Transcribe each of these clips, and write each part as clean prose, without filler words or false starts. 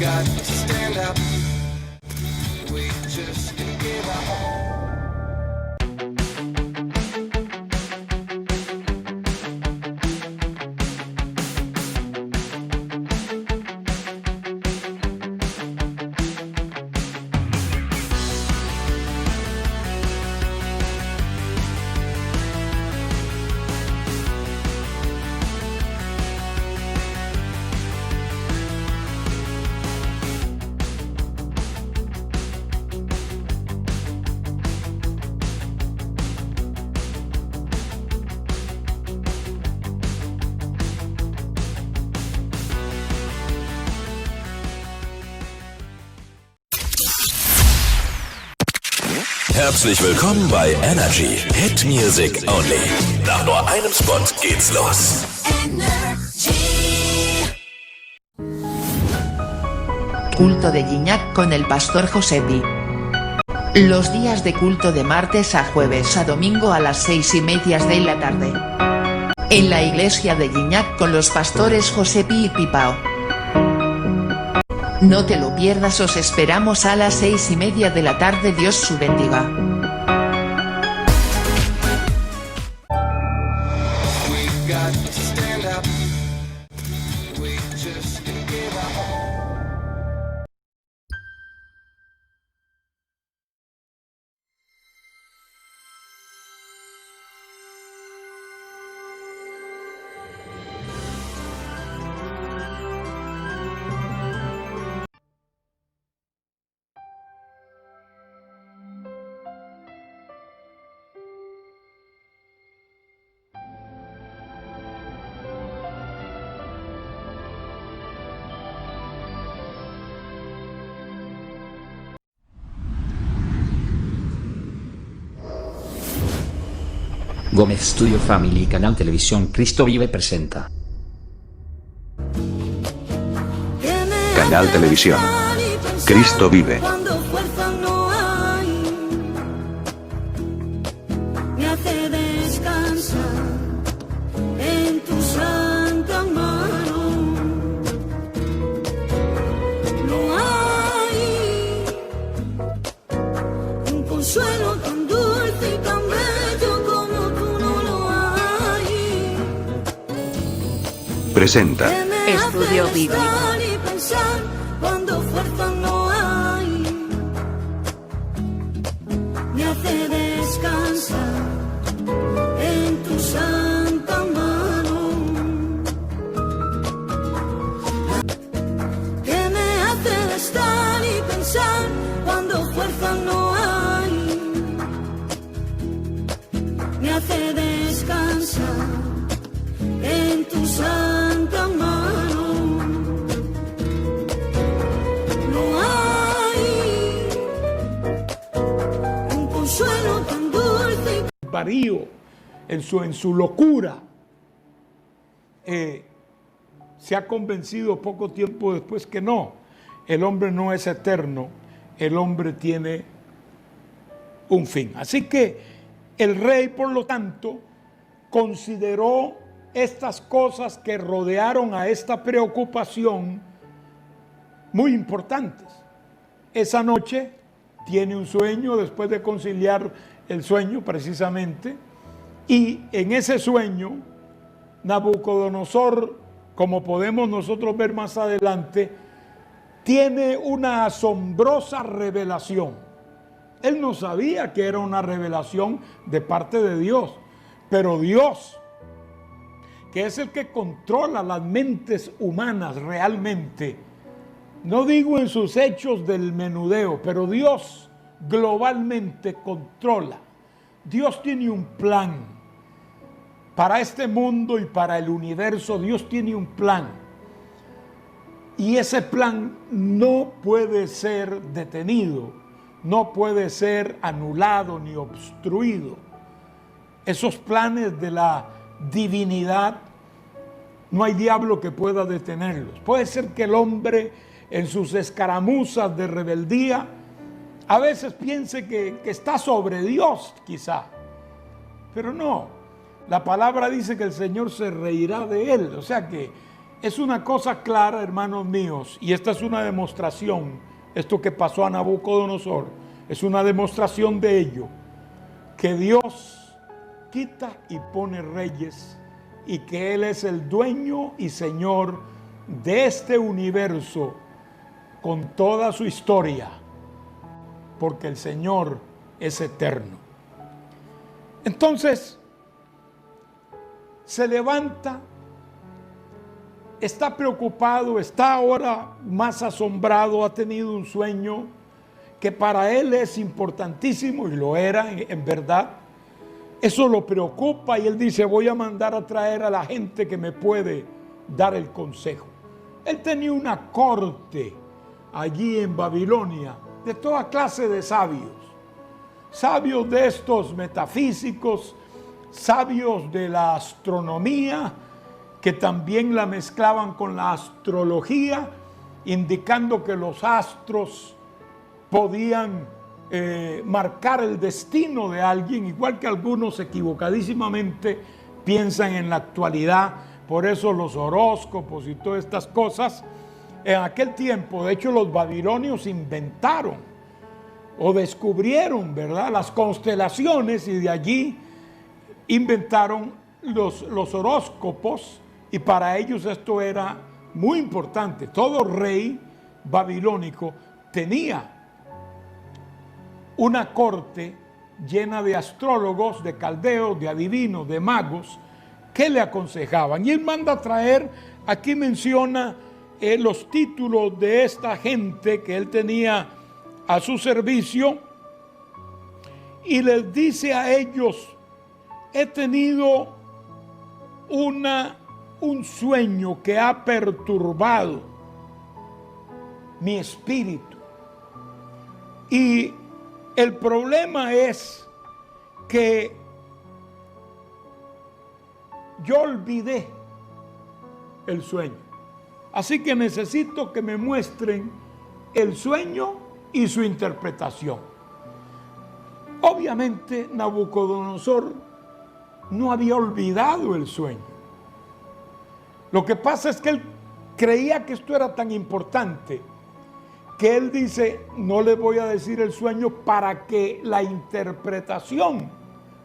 got to stand up. We just can't give up. Herzlich willkommen bei Energy Hit Music Only. Nach nur einem Spot geht's los. Culto de Gignac con el pastor Josepi. Los días de culto de martes a jueves a domingo a las 6:30 de la tarde. En la iglesia de Gignac con los pastores Josepi y Pipao. No te lo pierdas, os esperamos a las 6:30 de la tarde. Dios su bendiga. We got to stand up. We just can't give up. Gómez Studio Family y Canal Televisión Cristo Vive presenta. Canal Televisión Cristo Vive. Me hace descansar en tu santa mano. No hay un consuelo tan dulce y tan bello como tú, no lo hay. Presenta Estudio Bíblico. Y pensar cuando fuerza no hay. Me hace descansar en tu santa mano. Que me hace estar y pensar cuando fuerza no hay. Me hace descansar en tu santa mano. No hay un consuelo tan dulce. Varío, en su locura, se ha convencido poco tiempo después que no, el hombre no es eterno, el hombre tiene un fin. Así que el rey, por lo tanto, consideró estas cosas que rodearon a esta preocupación muy importantes. Esa noche tiene un sueño después de conciliar el sueño precisamente, y en ese sueño Nabucodonosor, como podemos nosotros ver más adelante, tiene una asombrosa revelación. Él no sabía que era una revelación de parte de Dios, pero Dios, que es el que controla las mentes humanas realmente, no digo en sus hechos del menudeo, pero Dios globalmente controla. Dios tiene un plan para este mundo y para el universo. Dios tiene un plan, y ese plan no puede ser detenido, no puede ser anulado ni obstruido. Esos planes de la divinidad, no hay diablo que pueda detenerlos. Puede ser que el hombre, en sus escaramuzas de rebeldía, a veces piense que está sobre Dios, quizá, pero no. La palabra dice que el Señor se reirá de él, o sea que es una cosa clara, hermanos míos, y esta es una demostración, esto que pasó a Nabucodonosor, es una demostración de ello, que Dios quita y pone reyes y que Él es el dueño y Señor de este universo con toda su historia, porque el Señor es eterno. Entonces, se levanta, está preocupado, está ahora más asombrado, ha tenido un sueño que para él es importantísimo, y lo era en verdad. Eso lo preocupa y él dice, voy a mandar a traer a la gente que me puede dar el consejo. Él tenía una corte allí en Babilonia de toda clase de sabios. Sabios de estos metafísicos, sabios de la astronomía, que también la mezclaban con la astrología, indicando que los astros podían marcar el destino de alguien, igual que algunos equivocadísimamente piensan en la actualidad. Por eso los horóscopos y todas estas cosas, en aquel tiempo, de hecho, los babilonios inventaron o descubrieron, ¿verdad?, las constelaciones, y de allí inventaron los horóscopos, y para ellos esto era muy importante. Todo rey babilónico tenía una corte llena de astrólogos, de caldeos, de adivinos, de magos, que le aconsejaban. Y él manda a traer, aquí menciona los títulos de esta gente que él tenía a su servicio, y les dice a ellos, he tenido un sueño que ha perturbado mi espíritu. Y el problema es que yo olvidé el sueño. Así que necesito que me muestren el sueño y su interpretación. Obviamente Nabucodonosor no había olvidado el sueño. Lo que pasa es que él creía que esto era tan importante que él dice, no les voy a decir el sueño para que la interpretación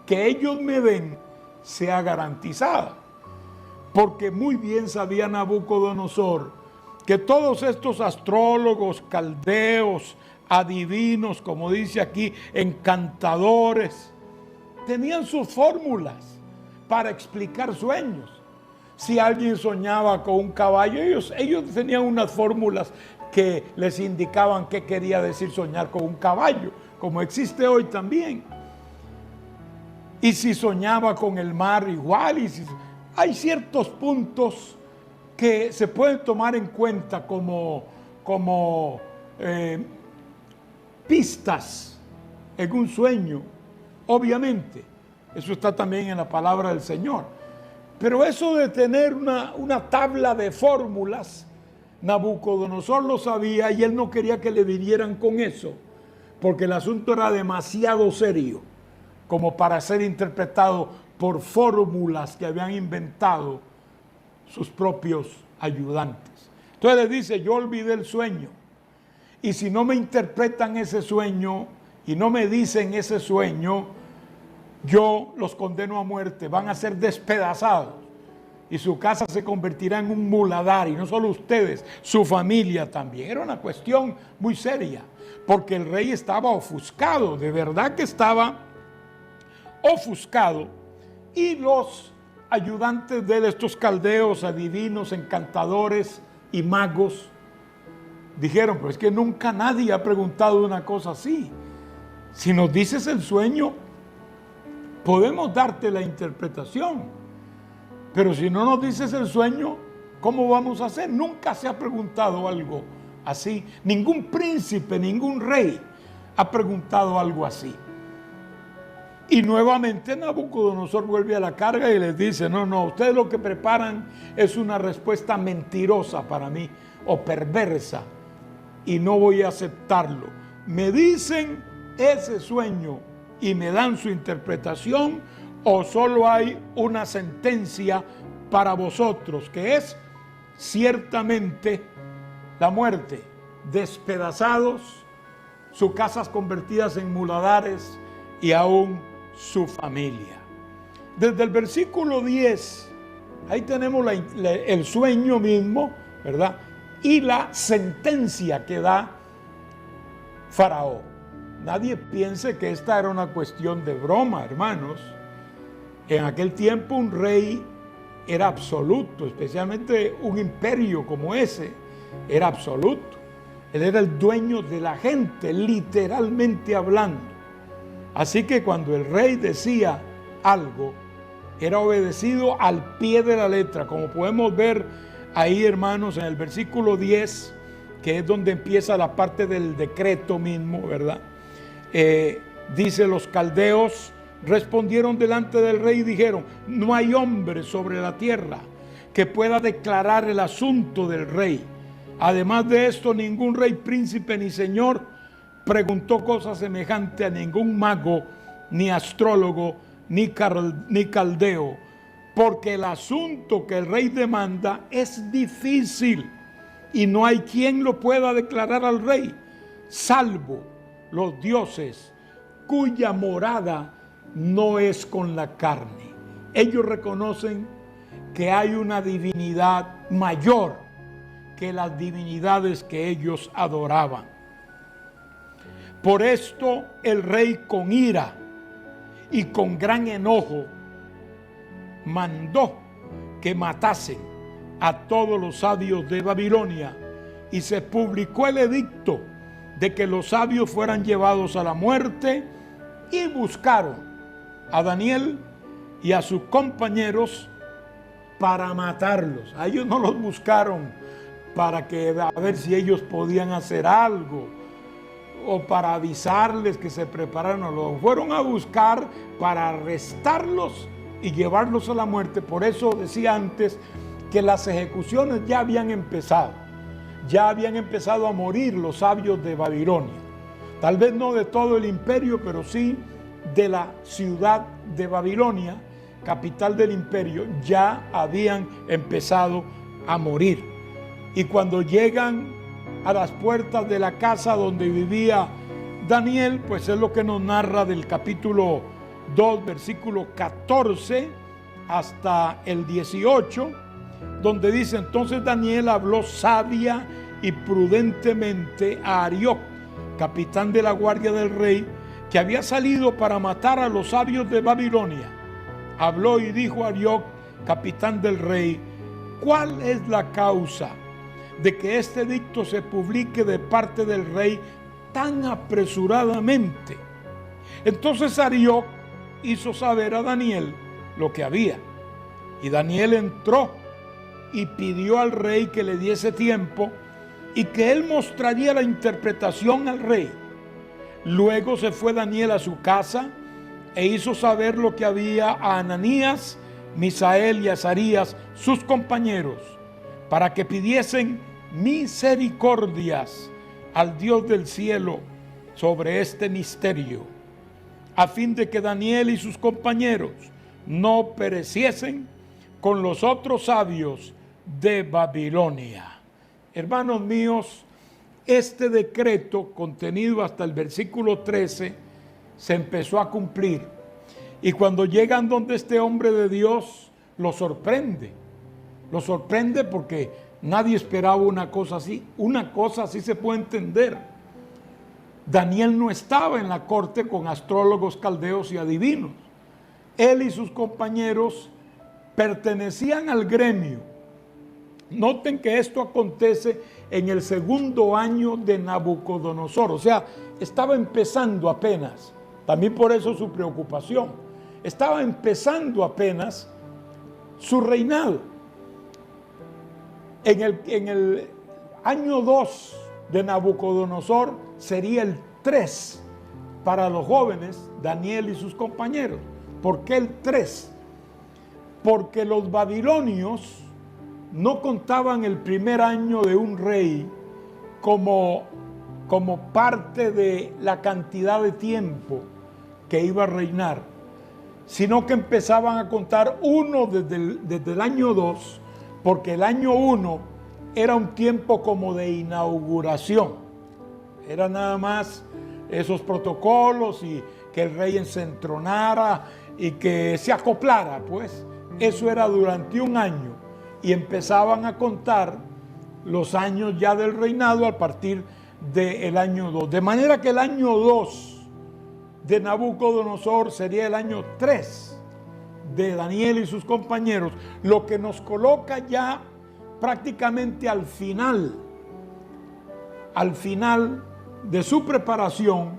que ellos me den sea garantizada. Porque muy bien sabía Nabucodonosor que todos estos astrólogos, caldeos, adivinos, como dice aquí, encantadores, tenían sus fórmulas para explicar sueños. Si alguien soñaba con un caballo, ellos tenían unas fórmulas que les indicaban qué quería decir soñar con un caballo, como existe hoy también. Y si soñaba con el mar, igual. Hay ciertos puntos que se pueden tomar en cuenta como pistas en un sueño. Obviamente, eso está también en la palabra del Señor. Pero eso de tener una tabla de fórmulas, Nabucodonosor lo sabía y él no quería que le vinieran con eso, porque el asunto era demasiado serio como para ser interpretado por fórmulas que habían inventado sus propios ayudantes. Entonces le dice, yo olvidé el sueño, y si no me interpretan ese sueño y no me dicen ese sueño, yo los condeno a muerte, van a ser despedazados y su casa se convertirá en un muladar, y no solo ustedes, su familia también. Era una cuestión muy seria, porque el rey estaba ofuscado, de verdad que estaba ofuscado, y los ayudantes de él, estos caldeos, adivinos, encantadores y magos, dijeron, pues es que nunca nadie ha preguntado una cosa así. Si nos dices el sueño, podemos darte la interpretación, pero si no nos dices el sueño, ¿cómo vamos a hacer? Nunca se ha preguntado algo así. Ningún príncipe, ningún rey ha preguntado algo así. Y nuevamente Nabucodonosor vuelve a la carga y les dice, no, ustedes lo que preparan es una respuesta mentirosa para mí, o perversa, y no voy a aceptarlo. Me dicen ese sueño y me dan su interpretación, o solo hay una sentencia para vosotros, que es ciertamente la muerte, despedazados, sus casas convertidas en muladares y aún su familia. Desde el versículo 10, ahí tenemos el sueño mismo, ¿verdad? Y la sentencia que da Faraón. Nadie piense que esta era una cuestión de broma, hermanos. En aquel tiempo un rey era absoluto, especialmente un imperio como ese, era absoluto. Él era el dueño de la gente, literalmente hablando. Así que cuando el rey decía algo, era obedecido al pie de la letra, como podemos ver ahí, hermanos, en el versículo 10, que es donde empieza la parte del decreto mismo, ¿verdad? Dice: los caldeos respondieron delante del rey y dijeron: no hay hombre sobre la tierra que pueda declarar el asunto del rey. Además de esto, ningún rey, príncipe ni señor preguntó cosa semejante a ningún mago, ni astrólogo, ni caldeo, porque el asunto que el rey demanda es difícil y no hay quien lo pueda declarar al rey, salvo los dioses cuya morada no es con la carne. Ellos reconocen que hay una divinidad mayor que las divinidades que ellos adoraban. Por esto el rey, con ira y con gran enojo, mandó que matasen a todos los sabios de Babilonia, y se publicó el edicto de que los sabios fueran llevados a la muerte, y buscaron a Daniel y a sus compañeros para matarlos. A ellos no los buscaron para que a ver si ellos podían hacer algo o para avisarles que se prepararan. Los fueron a buscar para arrestarlos y llevarlos a la muerte. Por eso decía antes que las ejecuciones ya habían empezado. Ya habían empezado a morir los sabios de Babilonia. Tal vez no de todo el imperio, pero sí de la ciudad de Babilonia, capital del imperio, ya habían empezado a morir. Y cuando llegan a las puertas de la casa donde vivía Daniel, pues es lo que nos narra del capítulo 2, versículo 14 hasta el 18, donde dice: entonces Daniel habló sabia y prudentemente a Arioc, capitán de la guardia del rey, que había salido para matar a los sabios de Babilonia. Habló y dijo a Arioc, capitán del rey: ¿cuál es la causa de que este edicto se publique de parte del rey tan apresuradamente? Entonces Arioc hizo saber a Daniel lo que había. Y Daniel entró y pidió al rey que le diese tiempo y que él mostraría la interpretación al rey. Luego se fue Daniel a su casa e hizo saber lo que había a Ananías, Misael y Azarías, sus compañeros, para que pidiesen misericordias al Dios del cielo sobre este misterio, a fin de que Daniel y sus compañeros no pereciesen con los otros sabios de Babilonia. Hermanos míos, este decreto, contenido hasta el versículo 13, se empezó a cumplir. Y cuando llegan donde este hombre de Dios, lo sorprende. Lo sorprende porque nadie esperaba una cosa así. Una cosa así se puede entender. Daniel no estaba en la corte con astrólogos, caldeos y adivinos. Él y sus compañeros pertenecían al gremio. Noten que esto acontece en el segundo año de Nabucodonosor, o sea, estaba empezando apenas. También por eso su preocupación. Estaba empezando apenas su reinado. En el año 2 de Nabucodonosor sería el 3 para los jóvenes, Daniel y sus compañeros. ¿Por qué el 3? Porque los babilonios no contaban el primer año de un rey como parte de la cantidad de tiempo que iba a reinar, sino que empezaban a contar uno desde el año 2, porque el año 1 era un tiempo como de inauguración. Era nada más esos protocolos y que el rey se entronara y que se acoplara, pues. Eso era durante un año y empezaban a contar los años ya del reinado a partir del año 2. De manera que el año 2 de Nabucodonosor sería el año 3 de Daniel y sus compañeros, lo que nos coloca ya prácticamente al final de su preparación.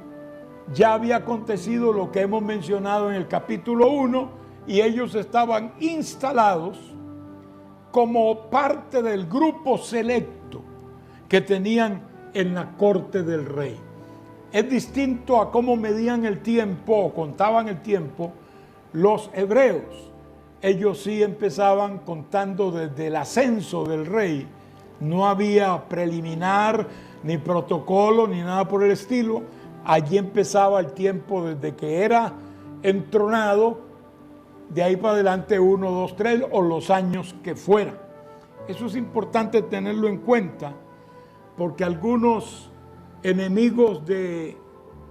Ya había acontecido lo que hemos mencionado en el capítulo 1 y ellos estaban instalados como parte del grupo selecto que tenían en la corte del rey. Es distinto a cómo medían el tiempo o contaban el tiempo los hebreos. Ellos sí empezaban contando desde el ascenso del rey. No había preliminar, ni protocolo, ni nada por el estilo. Allí empezaba el tiempo desde que era entronado, de ahí para adelante 1, 2, 3 o los años que fueran. Eso es importante tenerlo en cuenta porque algunos enemigos del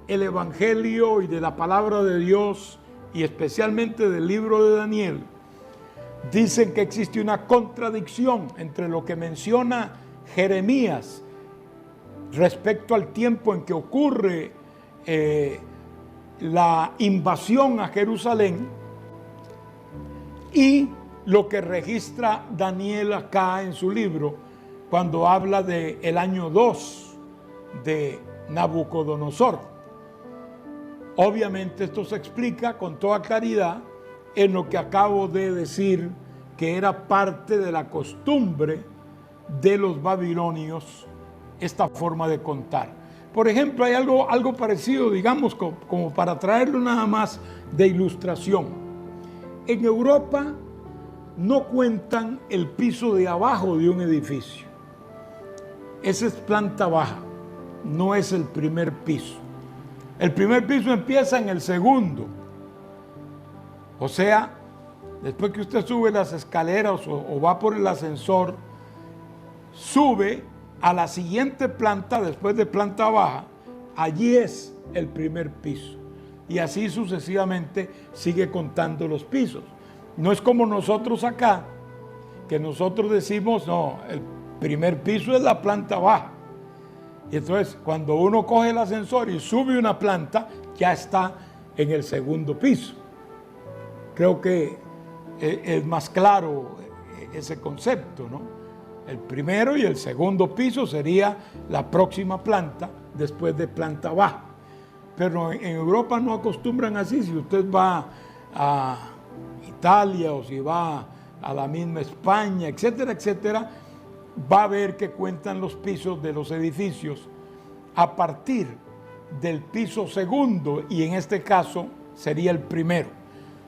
Evangelio y de la palabra de Dios y especialmente del libro de Daniel dicen que existe una contradicción entre lo que menciona Jeremías respecto al tiempo en que ocurre la invasión a Jerusalén y lo que registra Daniel acá en su libro cuando habla del año 2 de Nabucodonosor. Obviamente esto se explica con toda claridad en lo que acabo de decir, que era parte de la costumbre de los babilonios esta forma de contar. Por ejemplo, hay algo parecido, digamos, como para traerlo nada más de ilustración. En Europa no cuentan el piso de abajo de un edificio. Esa es planta baja, no es el primer piso. El primer piso empieza en el segundo. O sea, después que usted sube las escaleras o va por el ascensor, sube a la siguiente planta, después de planta baja, allí es el primer piso. Y así sucesivamente sigue contando los pisos. No es como nosotros acá, que nosotros decimos, no, el primer piso es la planta baja. Y entonces, cuando uno coge el ascensor y sube una planta, ya está en el segundo piso. Creo que es más claro ese concepto, ¿no? El primero y el segundo piso sería la próxima planta después de planta baja. Pero en Europa no acostumbran así. Si usted va a Italia o si va a la misma España, etcétera, etcétera, va a ver que cuentan los pisos de los edificios a partir del piso segundo y en este caso sería el primero.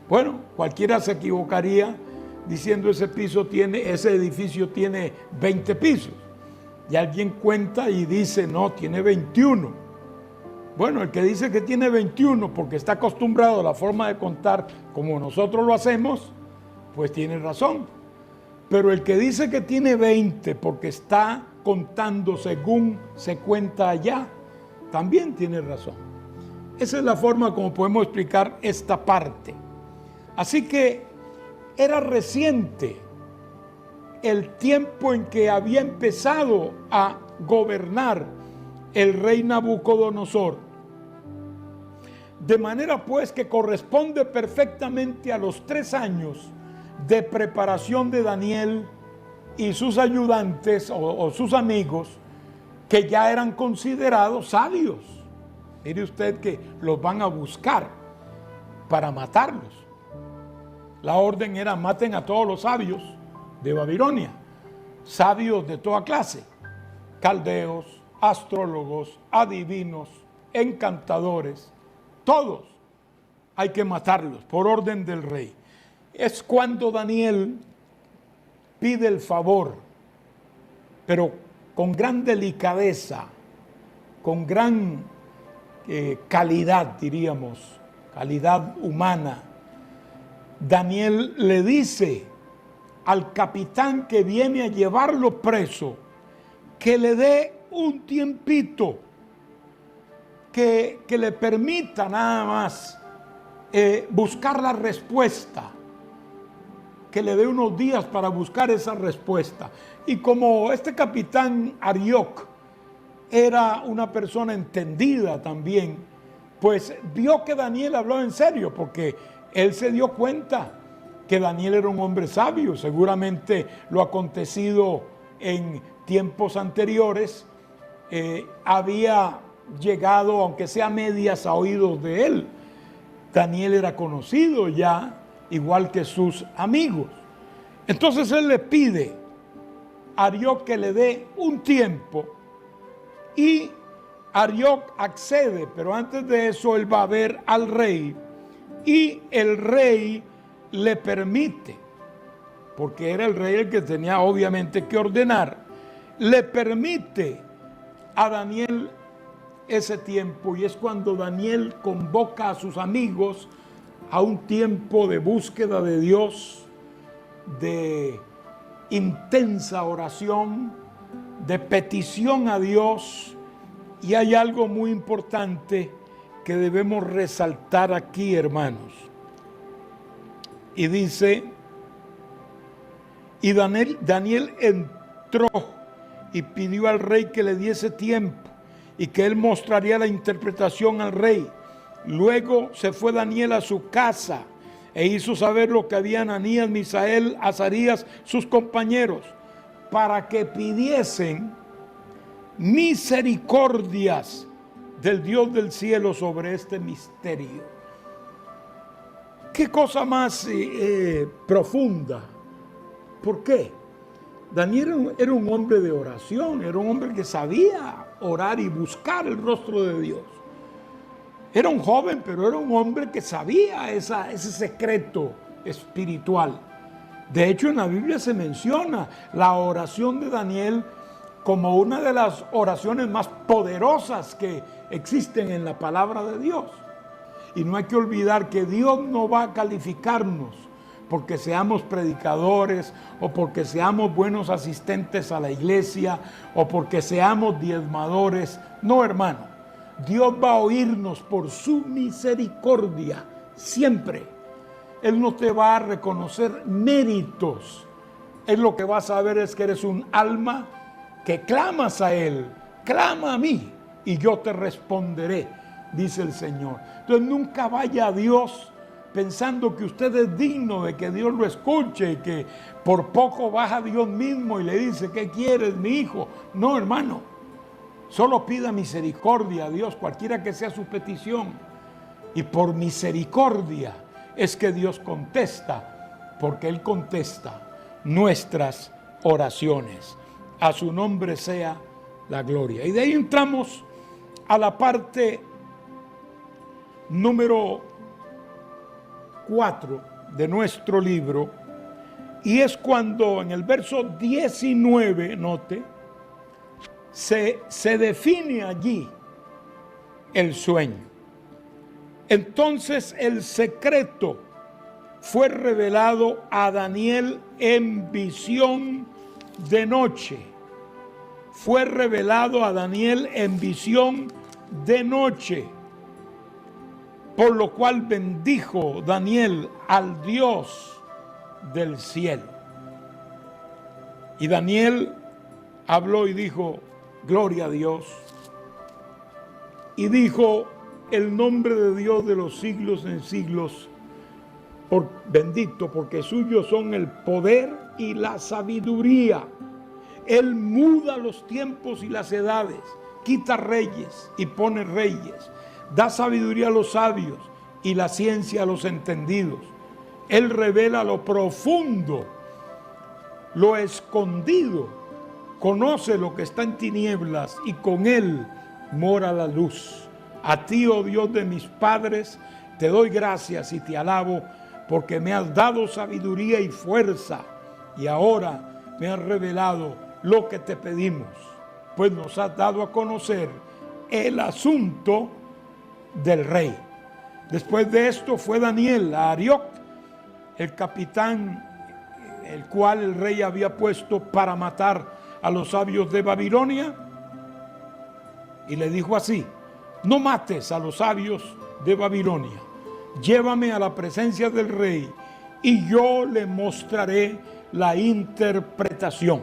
Bueno, cualquiera se equivocaría diciendo ese edificio tiene 20 pisos. Y alguien cuenta y dice, no, tiene 21. Bueno, el que dice que tiene 21 porque está acostumbrado a la forma de contar como nosotros lo hacemos, pues tiene razón. Pero el que dice que tiene 20 porque está contando según se cuenta allá, también tiene razón. Esa es la forma como podemos explicar esta parte. Así que era reciente el tiempo en que había empezado a gobernar el rey Nabucodonosor. De manera pues que corresponde perfectamente a los 3 años de preparación de Daniel y sus ayudantes o sus amigos, que ya eran considerados sabios. Mire usted que los van a buscar para matarlos. La orden era: maten a todos los sabios de Babilonia, sabios de toda clase, caldeos, astrólogos, adivinos, encantadores, todos hay que matarlos por orden del rey. Es cuando Daniel pide el favor, pero con gran delicadeza, con gran calidad, diríamos, calidad humana. Daniel le dice al capitán que viene a llevarlo preso que le dé un tiempito, que le permita nada más buscar la respuesta, que le dé unos días para buscar esa respuesta. Y como este capitán Arioc era una persona entendida también, pues vio que Daniel habló en serio, porque él se dio cuenta que Daniel era un hombre sabio. Seguramente lo acontecido en tiempos anteriores había llegado, aunque sea a medias, a oídos de él. Daniel era conocido ya, igual que sus amigos. Entonces él le pide a Arioc que le dé un tiempo, y Arioc accede, pero antes de eso él va a ver al rey, y el rey le permite, porque era el rey el que tenía obviamente que ordenar, le permite a Daniel ese tiempo, y es cuando Daniel convoca a sus amigos a un tiempo de búsqueda de Dios, de intensa oración, de petición a Dios. Y hay algo muy importante que debemos resaltar aquí, hermanos. Y dice, y Daniel entró y pidió al rey que le diese tiempo y que él mostraría la interpretación al rey. Luego se fue Daniel a su casa e hizo saber lo que habían Ananías, Misael, Azarías, sus compañeros, para que pidiesen misericordias del Dios del cielo sobre este misterio. Qué cosa más profunda. ¿Por qué? Daniel era un hombre de oración, era un hombre que sabía orar y buscar el rostro de Dios. Era un joven, pero era un hombre que sabía ese secreto espiritual. De hecho, en la Biblia se menciona la oración de Daniel como una de las oraciones más poderosas que existen en la palabra de Dios. Y no hay que olvidar que Dios no va a calificarnos porque seamos predicadores, o porque seamos buenos asistentes a la iglesia, o porque seamos diezmadores. No, hermano. Dios va a oírnos por su misericordia siempre. Él no te va a reconocer méritos. Él lo que va a saber es que eres un alma que clamas a Él. Clama a mí y yo te responderé, dice el Señor. Entonces nunca vaya a Dios pensando que usted es digno de que Dios lo escuche, y que por poco baja Dios mismo y le dice, ¿qué quieres, mi hijo? No, hermano. Solo pida misericordia a Dios, cualquiera que sea su petición. Y por misericordia es que Dios contesta, porque Él contesta nuestras oraciones. A su nombre sea la gloria. Y de ahí entramos a la parte número 4 de nuestro libro. Y es cuando en el verso 19, note, se define allí el sueño. Entonces el secreto fue revelado a Daniel en visión de noche. Fue revelado a Daniel en visión de noche. Por lo cual bendijo Daniel al Dios del cielo. Y Daniel habló y dijo, gloria a Dios. Y dijo, el nombre de Dios de los siglos en siglos, bendito, porque suyos son el poder y la sabiduría. Él muda los tiempos y las edades, quita reyes y pone reyes, da sabiduría a los sabios y la ciencia a los entendidos. Él revela lo profundo, lo escondido, conoce lo que está en tinieblas y con Él mora la luz. A ti, oh Dios de mis padres, te doy gracias y te alabo, porque me has dado sabiduría y fuerza, y ahora me has revelado lo que te pedimos, pues nos has dado a conocer el asunto del rey. Después de esto fue Daniel a Arioc, el capitán el cual el rey había puesto para matar a los sabios de Babilonia, y le dijo así: no mates a los sabios de Babilonia, llévame a la presencia del rey y yo le mostraré la interpretación.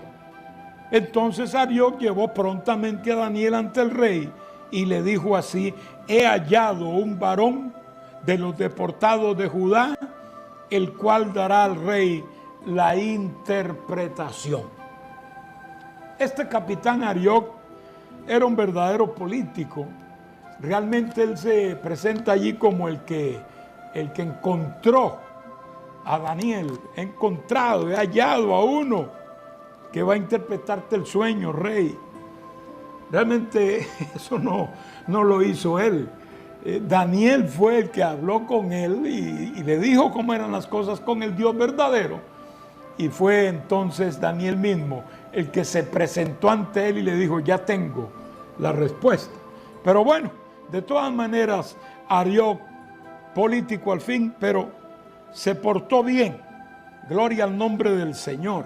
Entonces Arioc llevó prontamente a Daniel ante el rey y le dijo así: he hallado un varón de los deportados de Judá, el cual dará al rey la interpretación. Este capitán Arioc era un verdadero político. Realmente él se presenta allí como el que encontró a Daniel. He encontrado, he hallado a uno que va a interpretarte el sueño, rey. Realmente eso no lo hizo él. Daniel fue el que habló con él y le dijo cómo eran las cosas con el Dios verdadero. Y fue entonces Daniel mismo el que se presentó ante él y le dijo: ya tengo la respuesta. Pero bueno, de todas maneras, Arioc, político al fin, pero se portó bien. Gloria al nombre del Señor.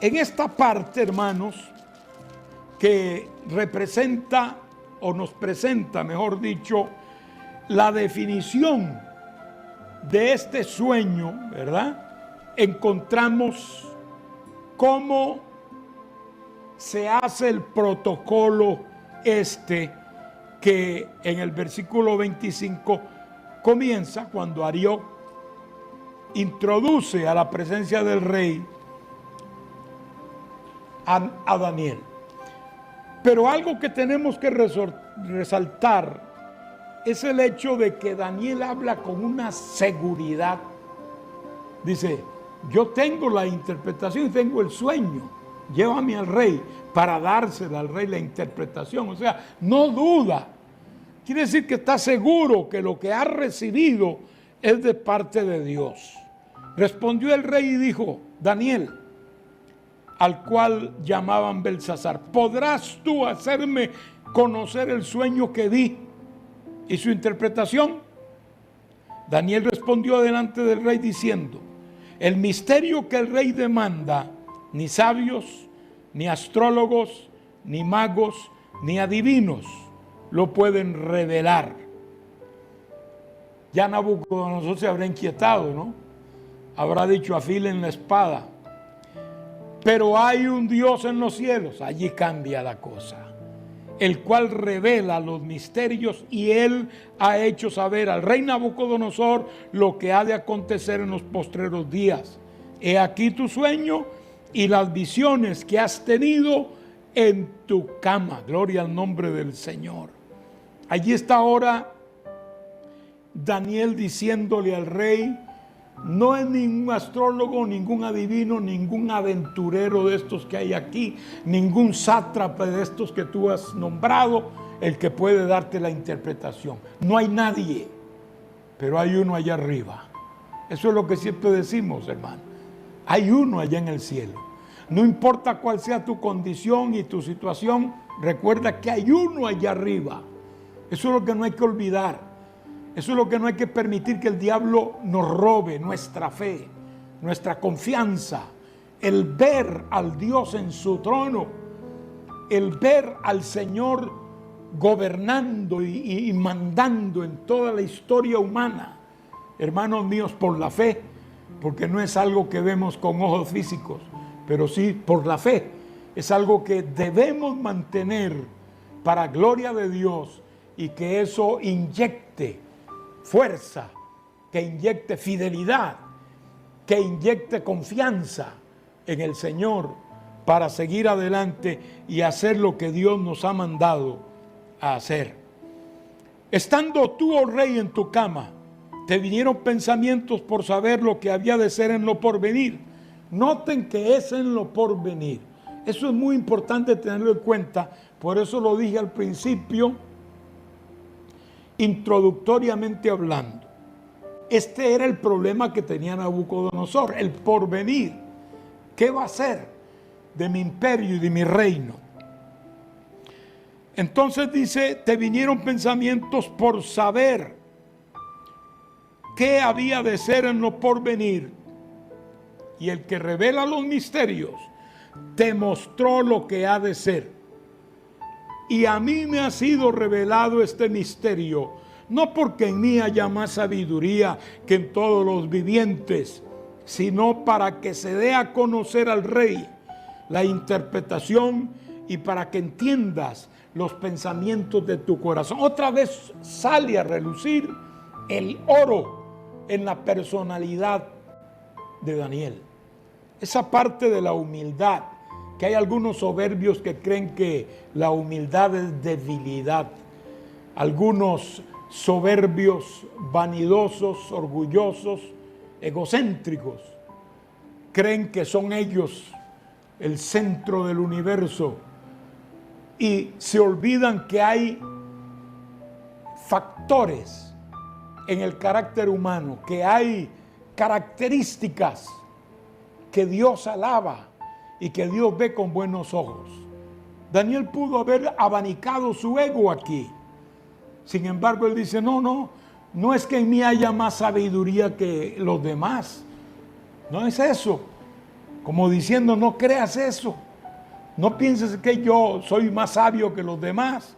En esta parte, hermanos, que representa, o nos presenta, mejor dicho, la definición de este sueño, ¿verdad? Encontramos cómo se hace el protocolo que en el versículo 25 comienza cuando Arioc introduce a la presencia del rey a Daniel. Pero algo que tenemos que resaltar es el hecho de que Daniel habla con una seguridad. Dice: yo tengo la interpretación y tengo el sueño, llévame al rey, para dársela al rey la interpretación. O sea, no duda. Quiere decir que está seguro que lo que ha recibido es de parte de Dios. Respondió el rey y dijo: Daniel, al cual llamaban Belsasar, ¿podrás tú hacerme conocer el sueño que vi y su interpretación? Daniel respondió delante del rey diciendo: el misterio que el rey demanda, ni sabios, ni astrólogos, ni magos, ni adivinos lo pueden revelar. Ya Nabucodonosor se habrá inquietado, ¿no? Habrá dicho: afilen la espada. Pero hay un Dios en los cielos, allí cambia la cosa, el cual revela los misterios, y él ha hecho saber al rey Nabucodonosor lo que ha de acontecer en los postreros días. He aquí tu sueño y las visiones que has tenido en tu cama. Gloria al nombre del Señor. Allí está ahora Daniel diciéndole al rey: no es ningún astrólogo, ningún adivino, ningún aventurero de estos que hay aquí, ningún sátrapa de estos que tú has nombrado, el que puede darte la interpretación. No hay nadie, pero hay uno allá arriba. Eso es lo que siempre decimos, hermano. Hay uno allá en el cielo. No importa cuál sea tu condición y tu situación, recuerda que hay uno allá arriba. Eso es lo que no hay que olvidar. Eso es lo que no hay que permitir que el diablo nos robe: nuestra fe, nuestra confianza, el ver al Dios en su trono, el ver al Señor gobernando y mandando en toda la historia humana. Hermanos míos, por la fe, porque no es algo que vemos con ojos físicos, pero sí por la fe. Es algo que debemos mantener para gloria de Dios, y que eso inyecte fuerza, que inyecte fidelidad, que inyecte confianza en el Señor para seguir adelante y hacer lo que Dios nos ha mandado a hacer. Estando tú, oh rey, en tu cama, te vinieron pensamientos por saber lo que había de ser en lo porvenir. Noten que es en lo porvenir. Eso es muy importante tenerlo en cuenta. Por eso lo dije al principio, introductoriamente hablando. Este era el problema que tenía Nabucodonosor, el porvenir. ¿Qué va a ser de mi imperio y de mi reino? Entonces dice: te vinieron pensamientos por saber qué había de ser en lo porvenir. y el que revela los misterios, te mostró lo que ha de ser. Y a mí me ha sido revelado este misterio, no porque en mí haya más sabiduría que en todos los vivientes, sino para que se dé a conocer al Rey la interpretación y para que entiendas los pensamientos de tu corazón. Otra vez sale a relucir el oro en la personalidad de Daniel. Esa parte de la humildad, que hay algunos soberbios que creen que la humildad es debilidad. Algunos soberbios, vanidosos, orgullosos, egocéntricos, creen que son ellos el centro del universo y se olvidan que hay factores en el carácter humano, que hay características que Dios alaba y que Dios ve con buenos ojos. Daniel pudo haber abanicado su ego aquí. Sin embargo, él dice, no es que en mí haya más sabiduría que los demás. No es eso. Como diciendo, no creas eso. No pienses que yo soy más sabio que los demás.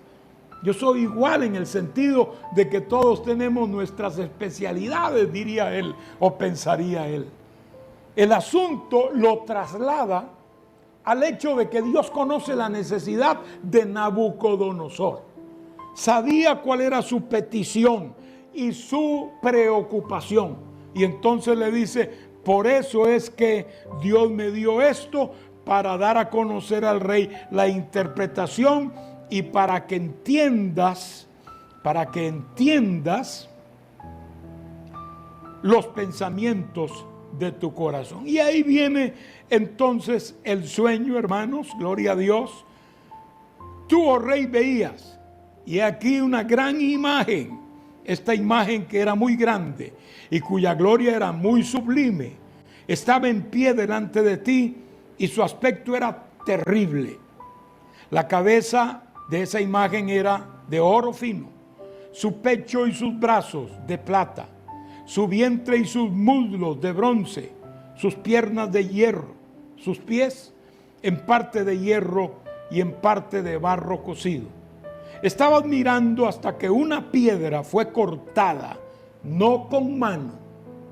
Yo soy igual en el sentido de que todos tenemos nuestras especialidades, diría él, o pensaría él. El asunto lo traslada al hecho de que Dios conoce la necesidad de Nabucodonosor. Sabía cuál era su petición y su preocupación. Y entonces le dice, por eso es que Dios me dio esto, para dar a conocer al rey la interpretación y para que entiendas los pensamientos de tu corazón. Y ahí viene entonces el sueño, hermanos, gloria a Dios. Tú, oh rey, veías, y aquí una gran imagen, esta imagen que era muy grande y cuya gloria era muy sublime, estaba en pie delante de ti y su aspecto era terrible. La cabeza de esa imagen era de oro fino, su pecho y sus brazos de plata, su vientre y sus muslos de bronce, sus piernas de hierro, sus pies en parte de hierro y en parte de barro cocido. Estabas mirando hasta que una piedra fue cortada, no con mano,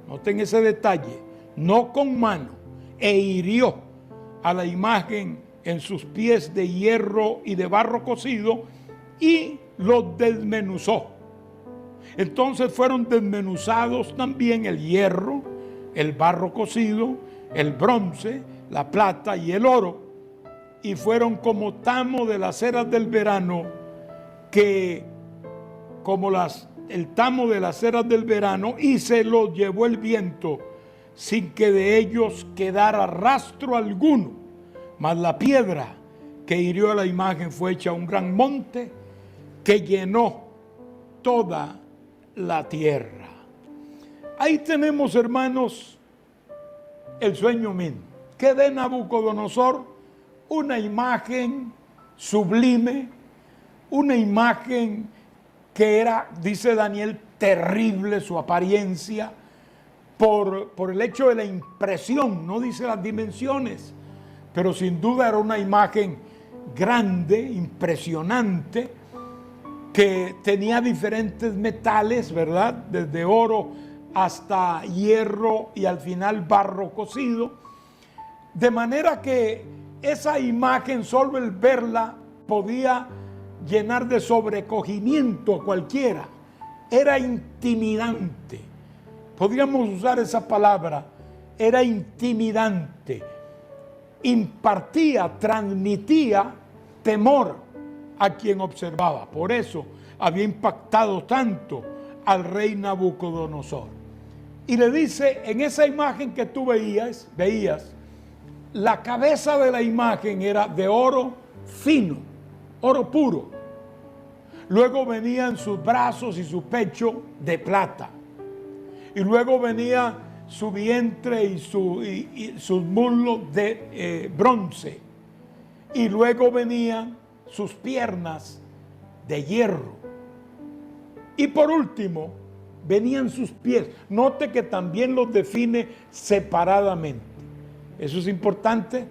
noten ese detalle, no con mano, e hirió a la imagen en sus pies de hierro y de barro cocido y los desmenuzó. Entonces fueron desmenuzados también el hierro, el barro cocido, el bronce, la plata y el oro, y fueron como tamo de las eras del verano, que como el tamo de las eras del verano, y se los llevó el viento sin que de ellos quedara rastro alguno. Mas la piedra que hirió a la imagen fue hecha un gran monte que llenó toda la tierra. Ahí tenemos, hermanos, el sueño mismo, que de Nabucodonosor, una imagen sublime, una imagen que era, dice Daniel, terrible su apariencia, por el hecho de la impresión, no dice las dimensiones, pero sin duda era una imagen grande, impresionante, que tenía diferentes metales, ¿verdad? Desde oro hasta hierro y al final barro cocido. De manera que esa imagen, solo el verla, podía llenar de sobrecogimiento a cualquiera. Era intimidante. Podríamos usar esa palabra. Era intimidante. Impartía, transmitía temor a quien observaba. Por eso había impactado tanto al rey Nabucodonosor. Y le dice, en esa imagen que tú veías, la cabeza de la imagen era de oro fino, oro puro. Luego venían sus brazos y su pecho de plata. Y luego venía su vientre y sus muslos de bronce. Y luego venían sus piernas de hierro. Y por último, venían sus pies. Note que también los define separadamente. Eso es importante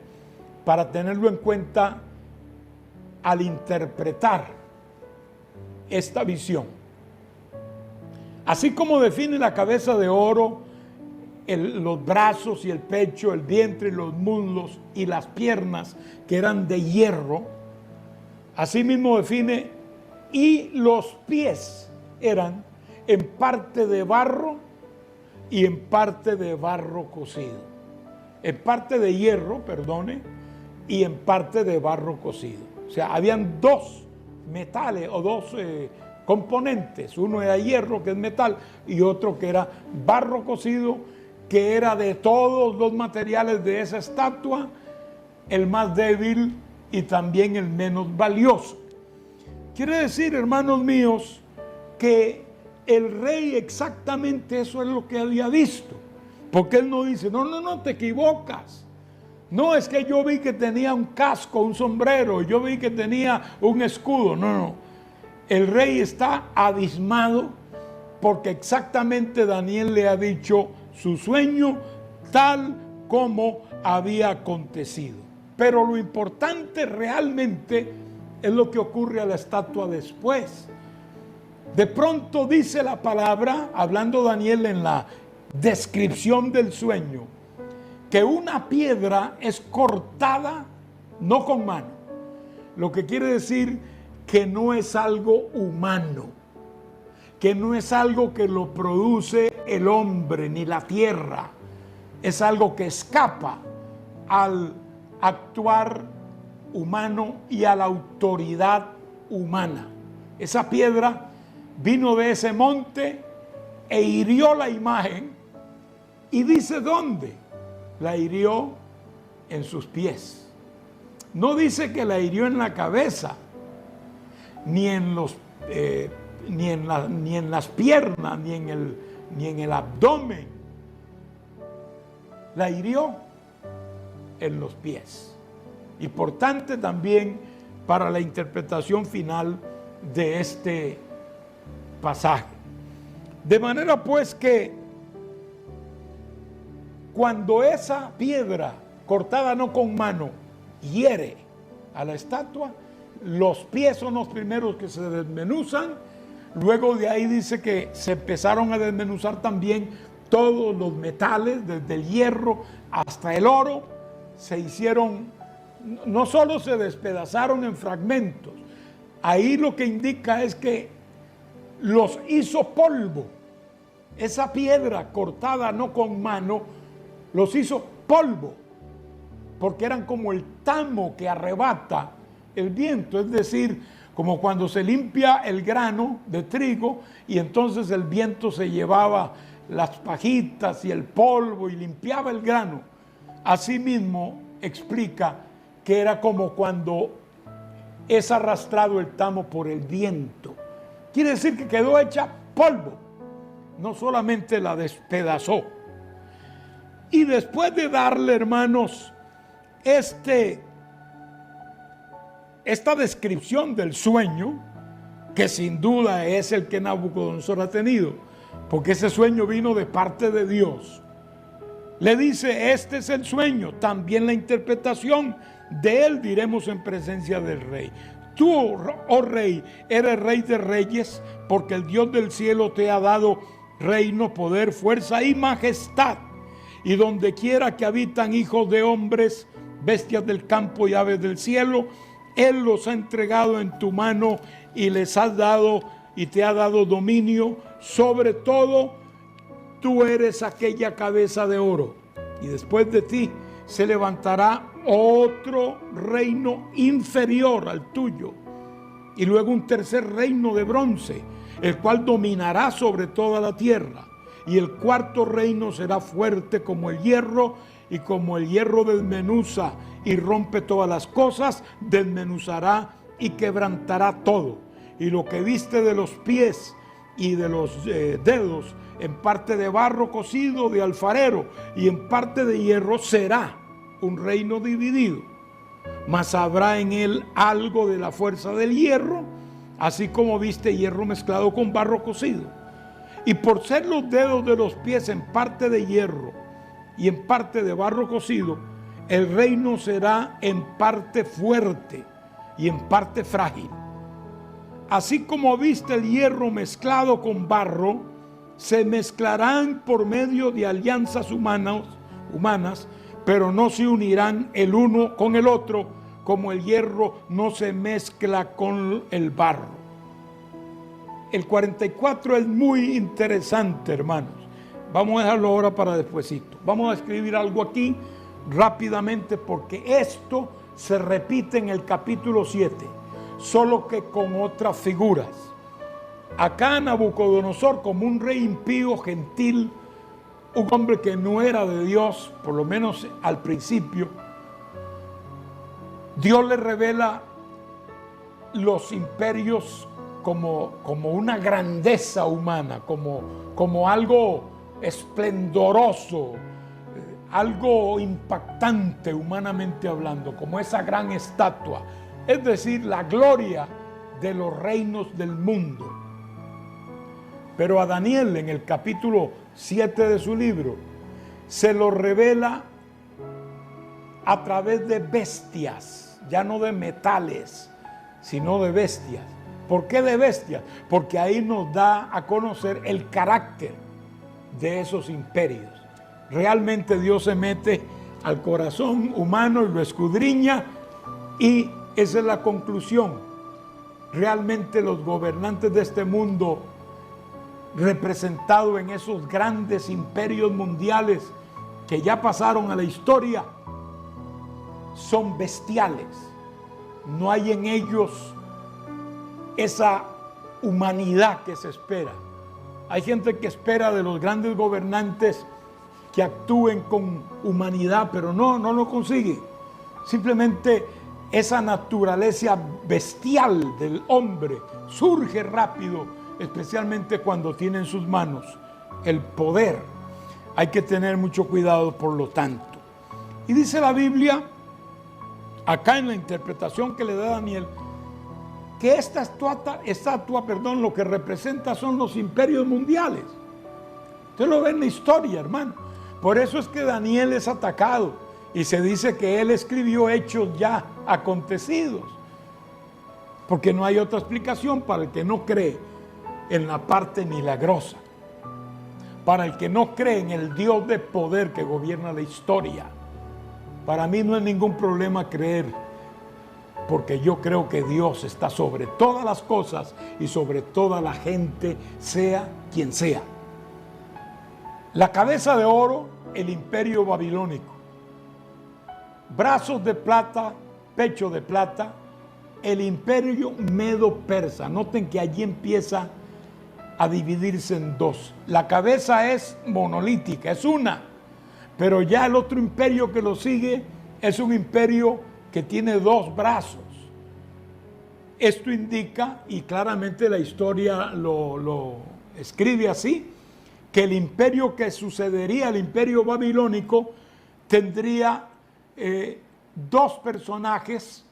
para tenerlo en cuenta al interpretar esta visión. Así como define la cabeza de oro, los brazos y el pecho, el vientre y los muslos y las piernas que eran de hierro, así mismo define, y los pies eran en parte de barro y en parte de barro cocido. En parte de hierro, perdone, y en parte de barro cocido. O sea, habían dos metales o dos componentes. Uno era hierro, que es metal, y otro que era barro cocido, que era de todos los materiales de esa estatua, el más débil y también el menos valioso. Quiere decir, hermanos míos, que el rey exactamente eso es lo que había visto. Porque él no dice, no, te equivocas. No, es que yo vi que tenía un casco, un sombrero, yo vi que tenía un escudo. No. El rey está abismado porque exactamente Daniel le ha dicho su sueño tal como había acontecido. Pero lo importante realmente es lo que ocurre a la estatua después. De pronto dice la palabra, hablando Daniel en la descripción del sueño, que una piedra es cortada no con mano, lo que quiere decir que no es algo humano, que no es algo que lo produce el hombre ni la tierra, es algo que escapa al actuar humano y a la autoridad humana. Esa piedra vino de ese monte e hirió la imagen. Y dice dónde la hirió: en sus pies. No dice que la hirió en la cabeza, ni en las piernas, ni en el abdomen. La hirió en los pies. Importante también para la interpretación final de este pasaje. De manera pues que cuando esa piedra cortada no con mano hiere a la estatua, los pies son los primeros que se desmenuzan. Luego de ahí dice que se empezaron a desmenuzar también todos los metales, desde el hierro hasta el oro. Se hicieron, no solo se despedazaron en fragmentos, ahí lo que indica es que los hizo polvo. Esa piedra cortada no con mano los hizo polvo, porque eran como el tamo que arrebata el viento, es decir, como cuando se limpia el grano de trigo y entonces el viento se llevaba las pajitas y el polvo y limpiaba el grano. Asimismo explica que era como cuando es arrastrado el tamo por el viento. Quiere decir que quedó hecha polvo, no solamente la despedazó. Y después de darle, hermanos, esta descripción del sueño, que sin duda es el que Nabucodonosor ha tenido, porque ese sueño vino de parte de Dios, le dice: este es el sueño, también la interpretación de él diremos en presencia del rey. Tú, oh rey, eres rey de reyes, porque el Dios del cielo te ha dado reino, poder, fuerza y majestad. Y donde quiera que habitan hijos de hombres, bestias del campo y aves del cielo, Él los ha entregado en tu mano y les has dado y te ha dado dominio sobre todo. Tú eres aquella cabeza de oro, y después de ti se levantará otro reino inferior al tuyo, y luego un tercer reino de bronce, el cual dominará sobre toda la tierra. Y el cuarto reino será fuerte como el hierro, y como el hierro desmenuza y rompe todas las cosas, desmenuzará y quebrantará todo. Y lo que viste de los pies y de los dedos, en parte de barro cocido de alfarero y en parte de hierro, será un reino dividido. Mas habrá en él algo de la fuerza del hierro, así como viste hierro mezclado con barro cocido. Y por ser los dedos de los pies en parte de hierro y en parte de barro cocido, el reino será en parte fuerte y en parte frágil. Así como viste el hierro mezclado con barro, se mezclarán por medio de alianzas humanas, pero no se unirán el uno con el otro, como el hierro no se mezcla con el barro. El 44 es muy interesante, hermanos. Vamos a dejarlo ahora para despuesito. Vamos a escribir algo aquí rápidamente, porque esto se repite en el capítulo 7, solo que con otras figuras. Acá Nabucodonosor, como un rey impío, gentil, un hombre que no era de Dios, por lo menos al principio, Dios le revela los imperios como una grandeza humana, como algo esplendoroso, algo impactante humanamente hablando, como esa gran estatua, es decir, la gloria de los reinos del mundo. Pero a Daniel, en el capítulo 7 de su libro, se lo revela a través de bestias, ya no de metales, sino de bestias. ¿Por qué de bestias? Porque ahí nos da a conocer el carácter de esos imperios. Realmente Dios se mete al corazón humano y lo escudriña, y esa es la conclusión. Realmente los gobernantes de este mundo, representados en esos grandes imperios mundiales que ya pasaron a la historia, son bestiales. No hay en ellos esa humanidad que se espera. Hay gente que espera de los grandes gobernantes que actúen con humanidad, pero no lo consigue. Simplemente esa naturaleza bestial del hombre surge rápido, especialmente cuando tiene en sus manos el poder. Hay que tener mucho cuidado, por lo tanto. Y dice la Biblia, acá en la interpretación que le da Daniel, que esta estatua, lo que representa son los imperios mundiales. Usted lo ve en la historia, hermano. Por eso es que Daniel es atacado y se dice que él escribió hechos ya acontecidos, porque no hay otra explicación para el que no cree en la parte milagrosa, para el que no cree en el Dios de poder que gobierna la historia. Para mí no es ningún problema creer, porque yo creo que Dios está sobre todas las cosas y sobre toda la gente, sea quien sea. La cabeza de oro, el imperio babilónico. Brazos de plata, pecho de plata, el imperio medo-persa. Noten que allí empieza a dividirse en dos. La cabeza es monolítica, es una, pero ya el otro imperio que lo sigue es un imperio que tiene dos brazos. Esto indica, y claramente la historia lo escribe así, que el imperio que sucedería al imperio babilónico tendría dos personajes,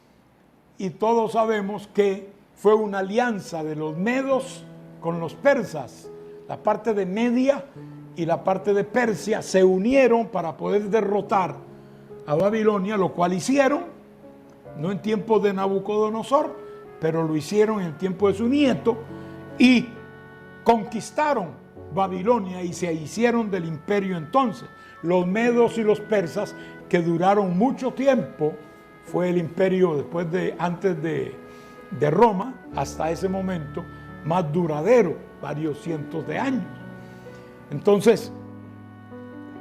y todos sabemos que fue una alianza de los medos con los persas. La parte de Media y la parte de Persia se unieron para poder derrotar a Babilonia, lo cual hicieron, no en tiempo de Nabucodonosor, pero lo hicieron en el tiempo de su nieto, y conquistaron Babilonia y se hicieron del imperio entonces. Los medos y los persas, que duraron mucho tiempo, fue el imperio antes de Roma, hasta ese momento, más duradero, varios cientos de años. Entonces,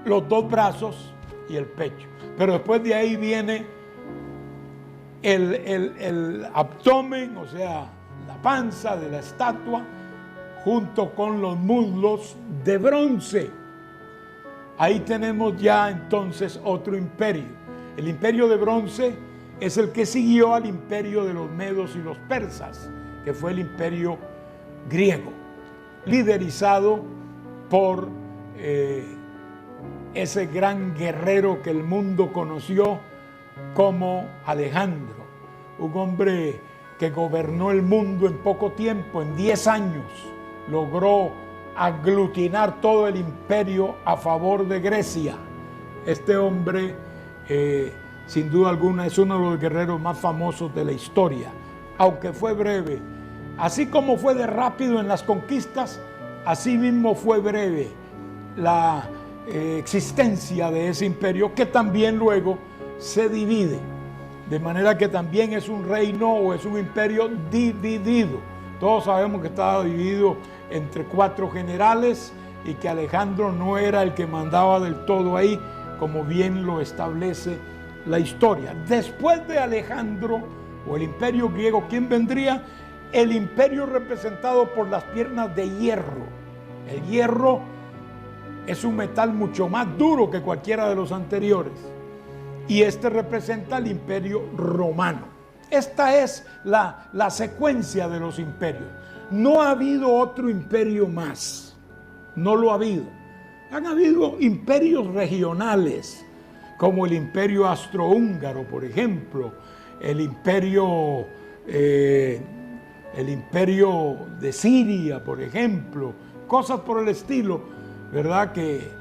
los dos brazos y el pecho. Pero después de ahí viene el abdomen, o sea, la panza de la estatua, junto con los muslos de bronce. Ahí tenemos ya entonces otro imperio. El imperio de bronce es el que siguió al imperio de los medos y los persas, que fue el imperio griego, liderizado por ese gran guerrero que el mundo conoció como Alejandro, un hombre que gobernó el mundo en poco tiempo, en 10 años, logró aglutinar todo el imperio a favor de Grecia. Este hombre sin duda alguna es uno de los guerreros más famosos de la historia, aunque fue breve. Así como fue de rápido en las conquistas, así mismo fue breve la existencia de ese imperio, que también luego se divide, de manera que también es un reino o es un imperio dividido. Todos sabemos que estaba dividido entre 4 generales y que Alejandro no era el que mandaba del todo ahí, como bien lo establece la historia. Después de Alejandro o el imperio griego, ¿quién vendría? El imperio representado por las piernas de hierro. El hierro es un metal mucho más duro que cualquiera de los anteriores, y este representa el imperio romano. Esta es la secuencia de los imperios. No ha habido otro imperio más, no lo ha habido. Han habido imperios regionales, como el imperio austrohúngaro, por ejemplo, el imperio de Siria, por ejemplo, cosas por el estilo, ¿verdad? Que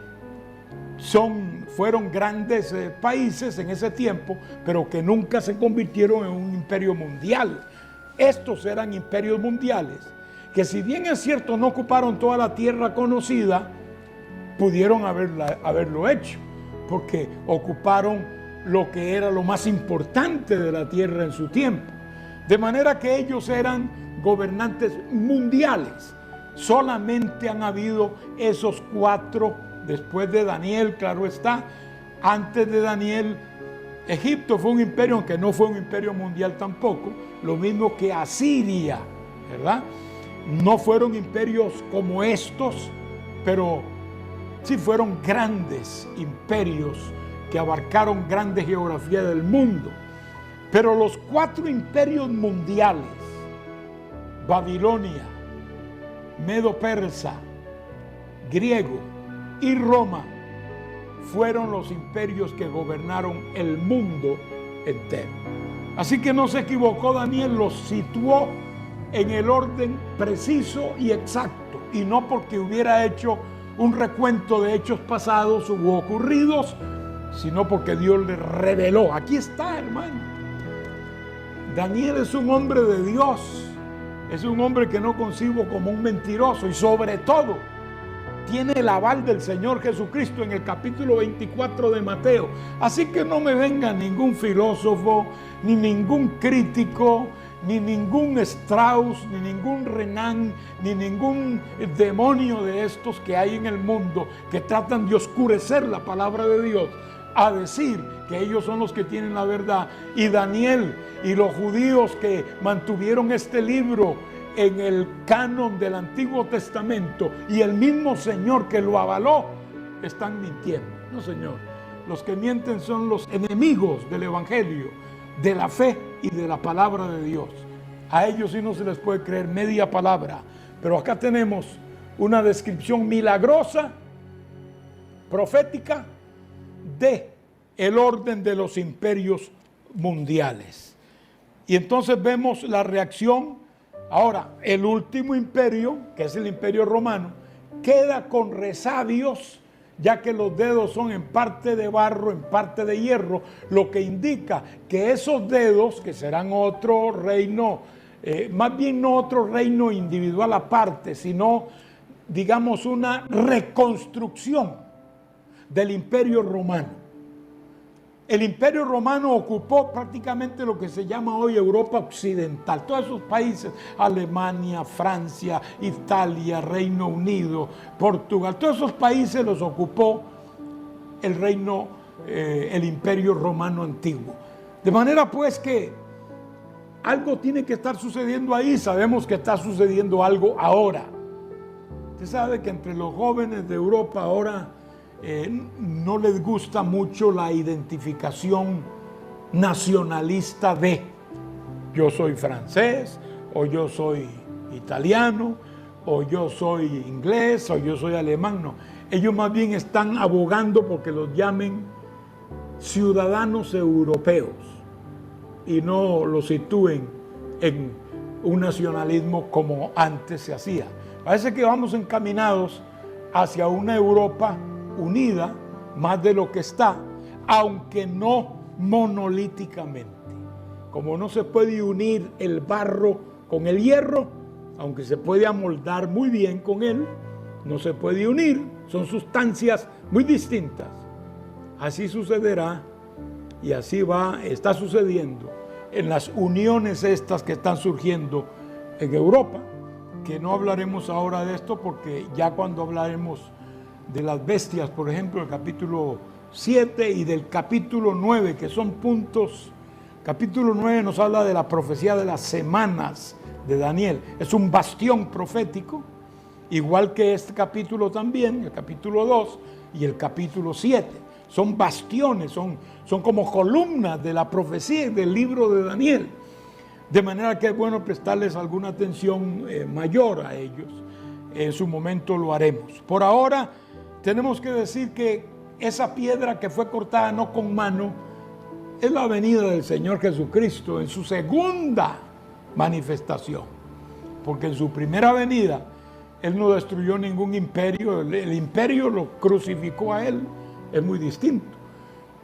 fueron grandes países en ese tiempo, pero que nunca se convirtieron en un imperio mundial. Estos eran imperios mundiales, que si bien es cierto no ocuparon toda la tierra conocida, pudieron haberlo hecho, porque ocuparon lo que era lo más importante de la tierra en su tiempo. De manera que ellos eran gobernantes mundiales. Solamente han habido esos 4 después de Daniel, claro está. Antes de Daniel, Egipto fue un imperio, aunque no fue un imperio mundial tampoco, lo mismo que Asiria, ¿verdad? No fueron imperios como estos, pero sí fueron grandes imperios que abarcaron grandes geografías del mundo. Pero los 4 imperios mundiales, Babilonia, Medo-Persa, griego y Roma, fueron los imperios que gobernaron el mundo entero. Así que no se equivocó Daniel, los situó en el orden preciso y exacto, y no porque hubiera hecho un recuento de hechos pasados u ocurridos, sino porque Dios le reveló. Aquí está, hermano. Daniel es un hombre de Dios, es un hombre que no concibo como un mentiroso, y sobre todo tiene el aval del Señor Jesucristo en el capítulo 24 de Mateo. Así que no me venga ningún filósofo, ni ningún crítico, ni ningún Strauss, ni ningún Renan, ni ningún demonio de estos que hay en el mundo que tratan de oscurecer la palabra de Dios, a decir que ellos son los que tienen la verdad. Y Daniel y los judíos que mantuvieron este libro en el canon del Antiguo Testamento, y el mismo Señor que lo avaló, están mintiendo. No, Señor. Los que mienten son los enemigos del Evangelio, de la fe y de la palabra de Dios. A ellos sí no se les puede creer media palabra. Pero acá tenemos una descripción milagrosa, profética, de el orden de los imperios mundiales. Y entonces vemos la reacción. Ahora, el último imperio, que es el imperio romano, queda con resabios, ya que los dedos son en parte de barro, en parte de hierro, lo que indica que esos dedos, que serán otro reino, más bien no otro reino individual aparte, sino, digamos, una reconstrucción del imperio romano. El imperio romano ocupó prácticamente lo que se llama hoy Europa Occidental. Todos esos países, Alemania, Francia, Italia, Reino Unido, Portugal, todos esos países los ocupó el imperio romano antiguo. De manera pues que algo tiene que estar sucediendo ahí. Sabemos que está sucediendo algo ahora. Usted sabe que entre los jóvenes de Europa ahora no les gusta mucho la identificación nacionalista de yo soy francés, o yo soy italiano, o yo soy inglés, o yo soy alemán. No, ellos más bien están abogando porque los llamen ciudadanos europeos y no los sitúen en un nacionalismo como antes se hacía. Parece que vamos encaminados hacia una Europa unida, más de lo que está, aunque no monolíticamente. Como no se puede unir el barro con el hierro, aunque se puede amoldar muy bien con él, no se puede unir, son sustancias muy distintas. Así sucederá y así está sucediendo en las uniones estas que están surgiendo en Europa, que no hablaremos ahora de esto porque ya cuando hablaremos de las bestias, por ejemplo, el capítulo 7 y del capítulo 9, que son puntos. Capítulo 9 nos habla de la profecía de las semanas de Daniel. Es un bastión profético, igual que este capítulo también, el capítulo 2 y el capítulo 7. Son bastiones, son como columnas de la profecía y del libro de Daniel. De manera que es bueno prestarles alguna atención mayor a ellos. En su momento lo haremos. Por ahora tenemos que decir que esa piedra que fue cortada no con mano es la venida del Señor Jesucristo en su segunda manifestación. Porque en su primera venida Él no destruyó ningún imperio, el imperio lo crucificó a Él, es muy distinto.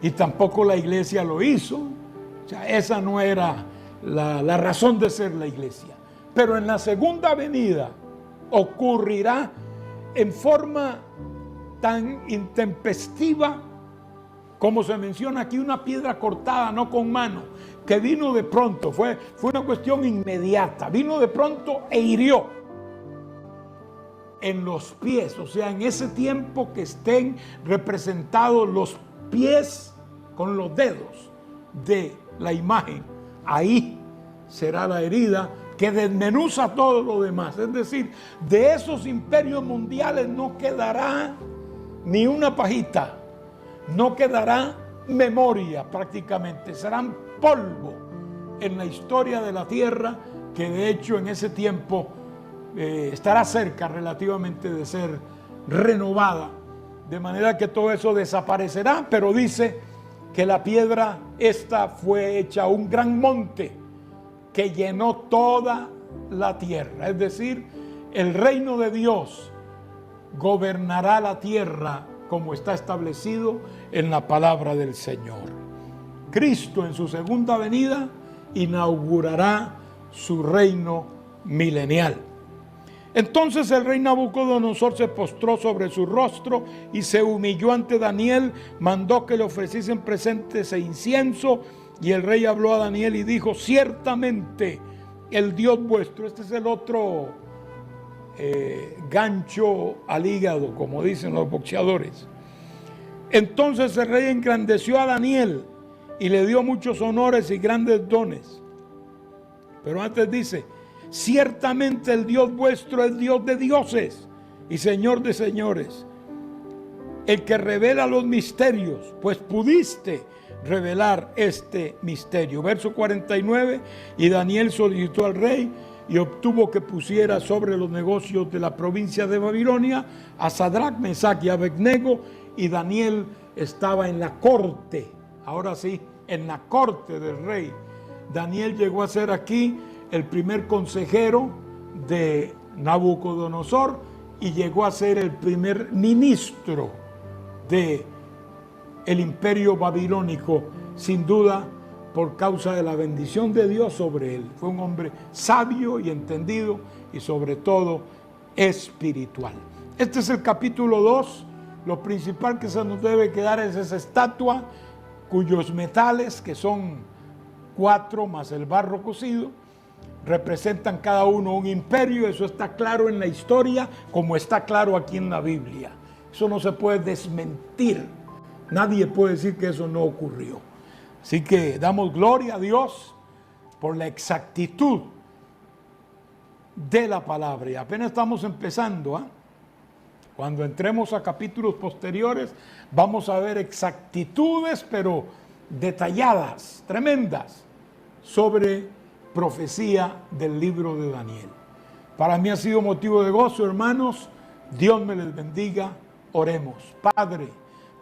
Y tampoco la iglesia lo hizo. O sea, esa no era la razón de ser la iglesia. Pero en la segunda venida ocurrirá en forma tan intempestiva como se menciona aquí, una piedra cortada, no con mano, que vino de pronto, fue una cuestión inmediata, vino de pronto e hirió en los pies, o sea, en ese tiempo que estén representados los pies con los dedos de la imagen, ahí será la herida que desmenuza todo lo demás. Es decir, de esos imperios mundiales no quedará ni una pajita, no quedará memoria prácticamente, serán polvo en la historia de la tierra, que de hecho en ese tiempo estará cerca relativamente de ser renovada, de manera que todo eso desaparecerá. Pero dice que la piedra esta fue hecha un gran monte que llenó toda la tierra, es decir, el reino de Dios gobernará la tierra como está establecido en la palabra del Señor. Cristo en su segunda venida inaugurará su reino milenial. Entonces el rey Nabucodonosor se postró sobre su rostro y se humilló ante Daniel, mandó que le ofreciesen presentes e incienso, y el rey habló a Daniel y dijo: ciertamente el Dios vuestro. Este es el otro gancho al hígado, como dicen los boxeadores. Entonces el rey engrandeció a Daniel y le dio muchos honores y grandes dones. Pero antes dice: ciertamente el Dios vuestro es Dios de dioses y Señor de señores, el que revela los misterios, pues pudiste revelar este misterio. Verso 49, y Daniel solicitó al rey y obtuvo que pusiera sobre los negocios de la provincia de Babilonia a Sadrach, Mesach y Abednego, y Daniel estaba en la corte, ahora sí, en la corte del rey. Daniel llegó a ser aquí el primer consejero de Nabucodonosor y llegó a ser el primer ministro de el imperio babilónico, sin duda por causa de la bendición de Dios sobre él. Fue un hombre sabio y entendido y sobre todo espiritual. Este es el capítulo 2. Lo principal que se nos debe quedar es esa estatua cuyos metales, que son 4 más el barro cocido, representan cada uno un imperio. Eso está claro en la historia como está claro aquí en la Biblia. Eso no se puede desmentir. Nadie puede decir que eso no ocurrió. Así que damos gloria a Dios por la exactitud de la palabra. Y apenas estamos empezando, Cuando entremos a capítulos posteriores vamos a ver exactitudes, pero detalladas, tremendas, sobre profecía del libro de Daniel. Para mí ha sido motivo de gozo, hermanos. Dios me les bendiga. Oremos. Padre,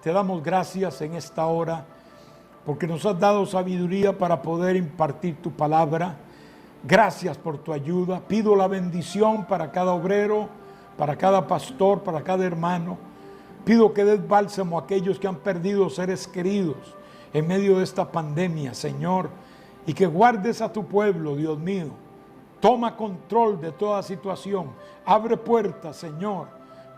te damos gracias en esta hora porque nos has dado sabiduría para poder impartir tu palabra. Gracias por tu ayuda. Pido la bendición para cada obrero, para cada pastor, para cada hermano. Pido que des bálsamo a aquellos que han perdido seres queridos en medio de esta pandemia, Señor, y que guardes a tu pueblo, Dios mío. Toma control de toda situación. Abre puertas, Señor,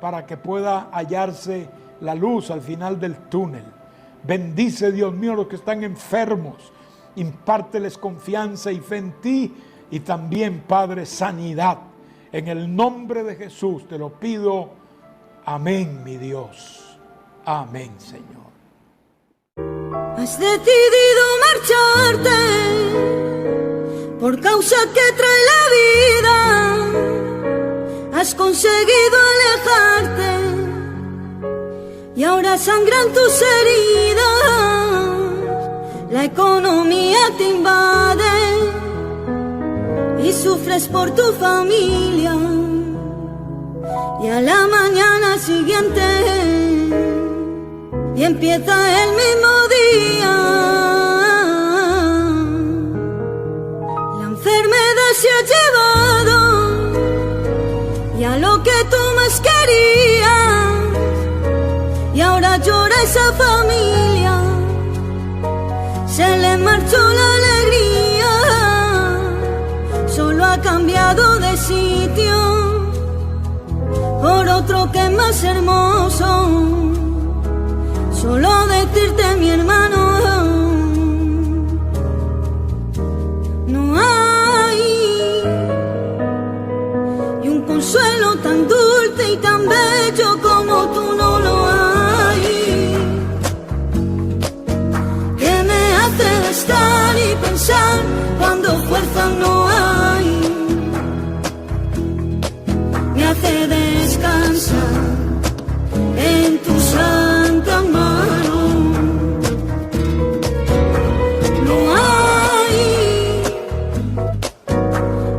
para que pueda hallarse la luz al final del túnel. Bendice, Dios mío, a los que están enfermos. Impárteles confianza y fe en ti. Y también, Padre, sanidad. En el nombre de Jesús te lo pido. Amén, mi Dios. Amén, Señor. Has decidido marcharte por causa que trae la vida. Has conseguido alejarte y ahora sangran tus heridas. La economía te invade y sufres por tu familia. Y a la mañana siguiente y empieza el mismo día. La enfermedad se ha llevado ya lo que tú más querías. Y ahora llora esa familia, se le marchó la alegría. Solo ha cambiado de sitio por otro que es más hermoso. Solo decirte, mi hermano,